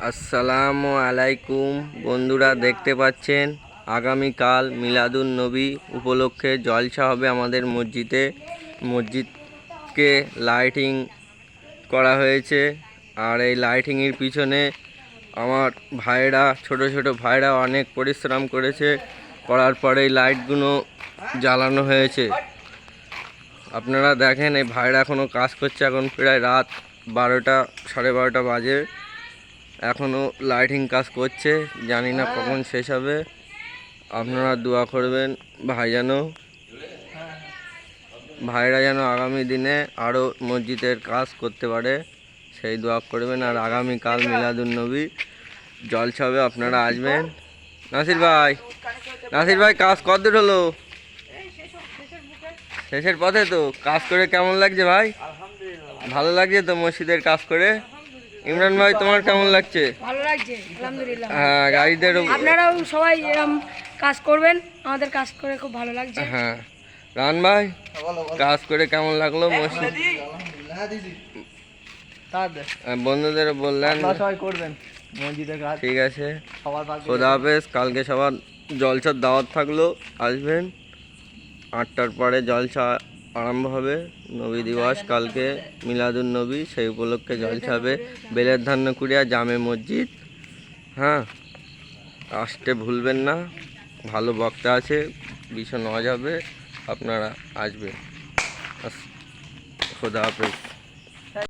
আসসালামু আলাইকুম বন্ধুরা, দেখতে পাচ্ছেন আগামীকাল মিলাদুন নবী উপলক্ষে জলসা হবে আমাদের মসজিদকে লাইটিং করা হয়েছে। আর এই লাইটিংয়ের পিছনে আমার ভাইরা, ছোট ছোট ভাইরা অনেক পরিশ্রম করার পরে এই লাইটগুলো জ্বালানো হয়েছে। আপনারা দেখেন এই ভাইরা এখনও কাজ করছে। এখন প্রায় রাত 12টা, 12:30 বাজে, এখনও লাইটিং কাজ করছে। জানি না কখন শেষ হবে। আপনারা দোয়া করবেন ভাইরা যেন আগামী দিনে আরও মসজিদের কাজ করতে পারে, সেই দোয়া করবেন। আর আগামীকাল মিলাদুন নবী জলসা হবে, আপনারা আসবেন। নাসির ভাই কাজ কতদূর হলো? শেষের পথে তো। কাজ করে কেমন লাগছে ভাই? ভালো লাগছে তো মসজিদের কাজ করে? ইমরান ভাই, তোমার কেমন লাগছে? ভালো লাগছে, আলহামদুলিল্লাহ। হ্যাঁ, গাড়িদের আপনারাও সবাই এরকম কাজ করবেন, আমাদের কাজ করে খুব ভালো লাগছে। হ্যাঁ, রান ভাই কাজ করে কেমন লাগলো মসজিদ? বন্ধুদের বললেন সবাই করবেন মসজিদের কাজ। ঠিক আছে, খোদা হাফেজ। কালকে সবার জলসার দাওয়াত থাকলো, আসবেন। 8টার পরে জলসা আরম্ভ হবে। নবী দিবস কালকে, মিলাদুন নবী, সেই উপলক্ষে জলসা হবে বেলের ধান্যকুড়িয়া জামে মসজিদ। হ্যাঁ, আসতে ভুলবেন না। ভালো বক্তা আছে, ভীষণ মজা হবে, আপনারা আসবেন। খোদা হাফেজ।